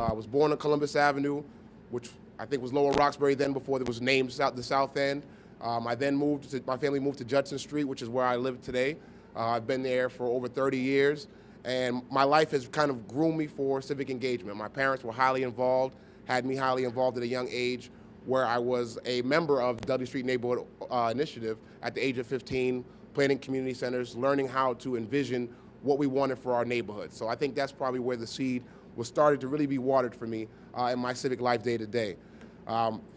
I was born on Columbus Avenue, which I think was Lower Roxbury then before it was named the South End. I then my family moved to Judson Street, which is where I live today. I've been there for over 30 years, and my life has kind of groomed me for civic engagement. My parents were highly involved, had me highly involved at a young age, where I was a member of the Dudley Street Neighborhood Initiative at the age of 15, planning community centers, learning how to envision what we wanted for our neighborhood. So I think that's probably where the seed was started to really be watered for me in my civic life day to day.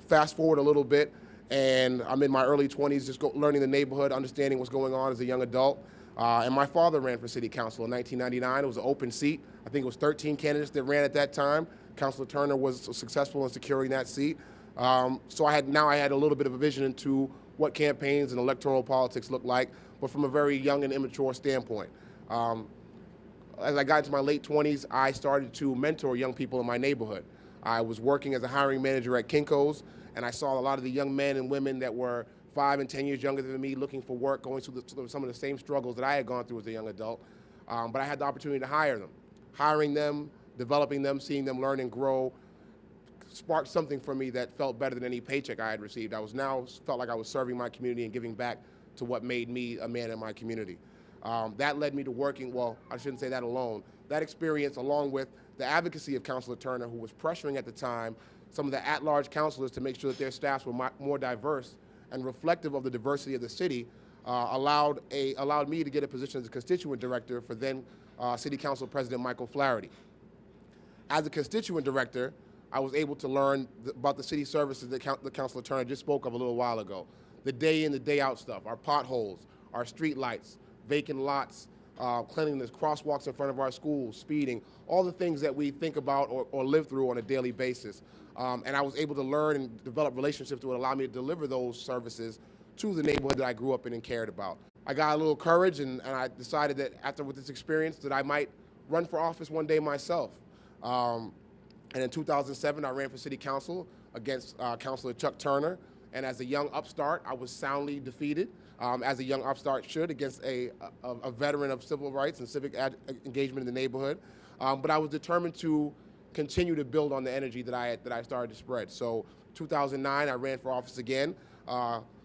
Fast forward a little bit, and I'm in my early 20s, just learning the neighborhood, understanding what's going on as a young adult. And my father ran for city council in 1999. It was an open seat. I think it was 13 candidates that ran at that time. Councilor Turner was successful in securing that seat. So I had a little bit of a vision into what campaigns and electoral politics look like, but from a very young and immature standpoint. As I got into my late 20s, I started to mentor young people in my neighborhood. I was working as a hiring manager at Kinko's, and I saw a lot of the young men and women that were 5 and 10 years younger than me looking for work, going through some of the same struggles that I had gone through as a young adult. But I had the opportunity to hire them. Hiring them, developing them, seeing them learn and grow, sparked something for me that felt better than any paycheck I had received. Felt like I was serving my community and giving back to what made me a man in my community. That led me to working, well, I shouldn't say that alone. That experience, along with the advocacy of Councilor Turner, who was pressuring at the time some of the at-large councilors to make sure that their staffs were more diverse and reflective of the diversity of the city, allowed me to get a position as a constituent director for then City Council President Michael Flaherty. As a constituent director, I was able to learn about the city services that the Councilor Turner just spoke of a little while ago. The day in, the day out stuff, our potholes, our street lights, vacant lots, cleanliness, crosswalks in front of our schools, speeding, all the things that we think about or live through on a daily basis. And I was able to learn and develop relationships that would allow me to deliver those services to the neighborhood that I grew up in and cared about. I got a little courage, and I decided that with this experience that I might run for office one day myself. And in 2007, I ran for city council against Councilor Chuck Turner. And as a young upstart, I was soundly defeated, as a young upstart should, against a veteran of civil rights and civic engagement in the neighborhood. But I was determined to continue to build on the energy that I started to spread. So 2009, I ran for office again,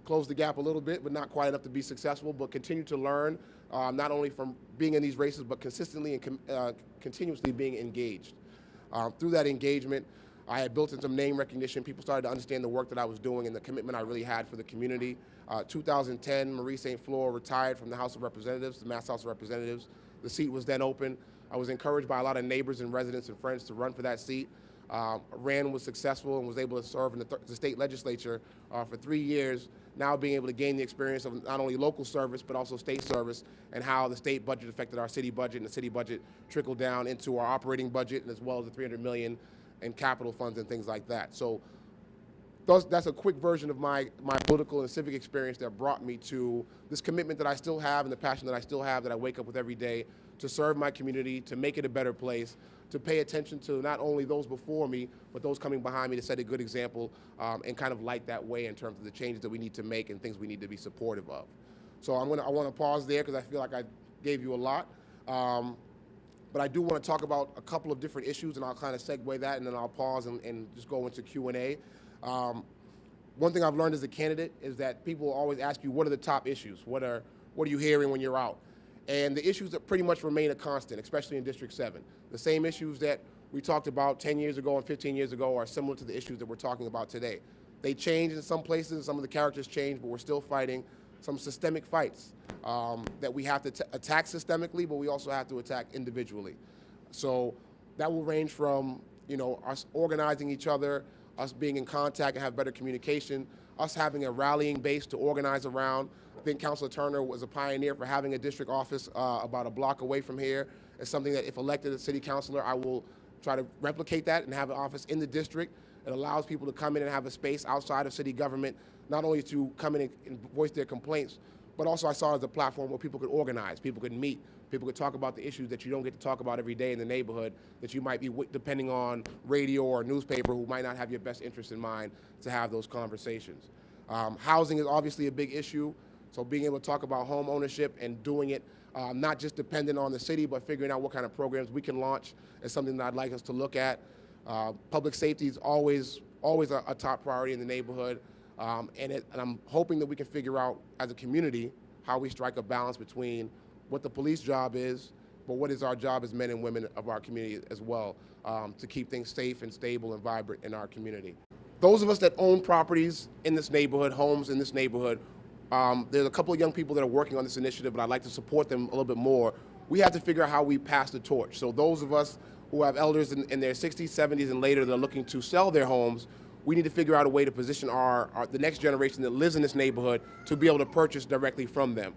closed the gap a little bit, but not quite enough to be successful, but continued to learn, not only from being in these races, but consistently and continuously being engaged. Through that engagement, I had built in some name recognition. People started to understand the work that I was doing and the commitment I really had for the community. 2010, Marie St. Fleur retired from the House of Representatives, the Mass House of Representatives. The seat was then open. I was encouraged by a lot of neighbors and residents and friends to run for that seat. Ran, was successful, and was able to serve in the state legislature for 3 years, now being able to gain the experience of not only local service, but also state service, and how the state budget affected our city budget, and the city budget trickled down into our operating budget, and as well as the $300 million in capital funds and things like that. So that's a quick version of my political and civic experience that brought me to this commitment that I still have and the passion that I still have, that I wake up with every day to serve my community, to make it a better place, to pay attention to not only those before me, but those coming behind me, to set a good example and kind of light that way in terms of the changes that we need to make and things we need to be supportive of. So I want to pause there because I feel like I gave you a lot. But I do want to talk about a couple of different issues, and I'll kind of segue that, and then I'll pause and just go into Q&A. One thing I've learned as a candidate is that people always ask you, what are the top issues? What are you hearing when you're out? And the issues that pretty much remain a constant, especially in District 7. The same issues that we talked about 10 years ago and 15 years ago are similar to the issues that we're talking about today. They change in some places, some of the characters change, but we're still fighting some systemic fights that we have to attack systemically, but we also have to attack individually. So that will range from, us organizing each other, us being in contact and have better communication, us having a rallying base to organize around. I think Councilor Turner was a pioneer for having a district office about a block away from here. It's something that if elected as city councilor, I will try to replicate that and have an office in the district. It allows people to come in and have a space outside of city government, not only to come in and voice their complaints, but also I saw it as a platform where people could organize, people could meet, people could talk about the issues that you don't get to talk about every day in the neighborhood, that you might be depending on radio or newspaper, who might not have your best interest in mind to have those conversations. Housing is obviously a big issue, so being able to talk about home ownership and doing it not just dependent on the city, but figuring out what kind of programs we can launch is something that I'd like us to look at. Public safety is always a top priority in the neighborhood, and I'm hoping that we can figure out as a community how we strike a balance between what the police job is, but what is our job as men and women of our community as well, to keep things safe and stable and vibrant in our community. Those of us that own properties in this neighborhood, homes in this neighborhood, there's a couple of young people that are working on this initiative, but I'd like to support them a little bit more. We have to figure out how we pass the torch. So those of us who have elders in their 60s, 70s, and later that are looking to sell their homes, we need to figure out a way to position the next generation that lives in this neighborhood to be able to purchase directly from them,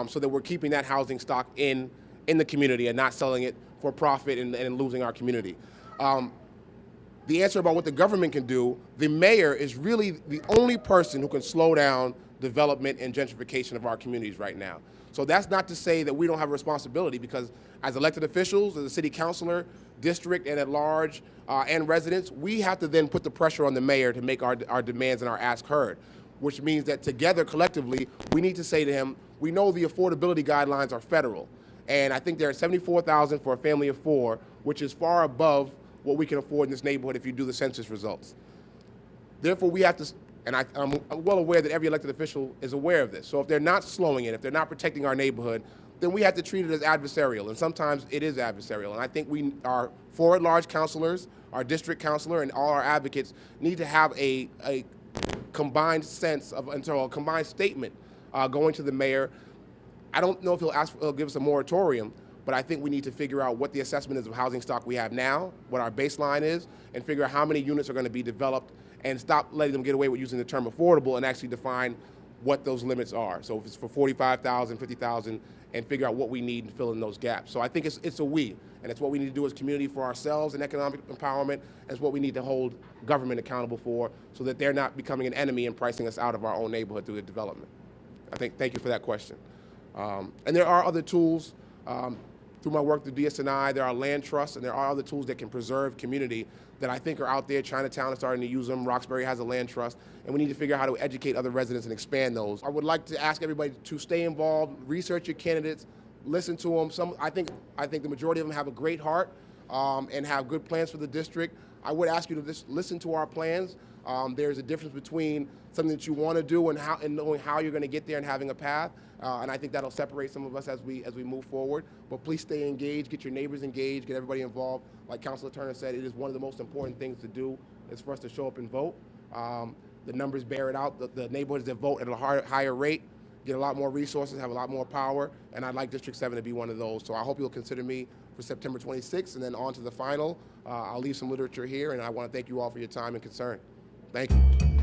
so that we're keeping that housing stock in the community and not selling it for profit and losing our community. The answer about what the government can do, the mayor is really the only person who can slow down development and gentrification of our communities right now. So that's not to say that we don't have a responsibility, because as elected officials, as a city councilor, district, and at large, and residents, we have to then put the pressure on the mayor to make our demands and our asks heard, which means that together, collectively, we need to say to him, we know the affordability guidelines are federal, and I think they're at $74,000 for a family of 4, which is far above what we can afford in this neighborhood if you do the census results. Therefore, we have to, and I'm well aware that every elected official is aware of this. So if they're not slowing it, if they're not protecting our neighborhood, then we have to treat it as adversarial, and sometimes it is adversarial. And I think our 4 at-large councilors, our district councilor, and all our advocates need to have a combined sense of, a combined statement going to the mayor. I don't know if he'll give us a moratorium, but I think we need to figure out what the assessment is of housing stock we have now, what our baseline is, and figure out how many units are going to be developed, and stop letting them get away with using the term affordable and actually define what those limits are. So if it's for 45,000, 50,000, and figure out what we need and fill in those gaps. So I think it's a we, and it's what we need to do as community for ourselves in economic empowerment, and it's what we need to hold government accountable for, so that they're not becoming an enemy and pricing us out of our own neighborhood through the development. Thank you for that question. And there are other tools. Through my work through DSNI, there are land trusts, and there are other tools that can preserve community that I think are out there. Chinatown is starting to use them. Roxbury has a land trust, and we need to figure out how to educate other residents and expand those. I would like to ask everybody to stay involved, research your candidates, listen to them. I think the majority of them have a great heart and have good plans for the district. I would ask you to just listen to our plans. There's a difference between something that you want to do and knowing how you're going to get there and having a path. And I think that'll separate some of us as we move forward. But please stay engaged, get your neighbors engaged, get everybody involved. Like Councilor Turner said, it is one of the most important things to do is for us to show up and vote. The numbers bear it out. The neighborhoods that vote at a higher rate get a lot more resources, have a lot more power, and I'd like District 7 to be one of those. So I hope you'll consider me for September 26th, and then on to the final. I'll leave some literature here, and I want to thank you all for your time and concern. Thank you.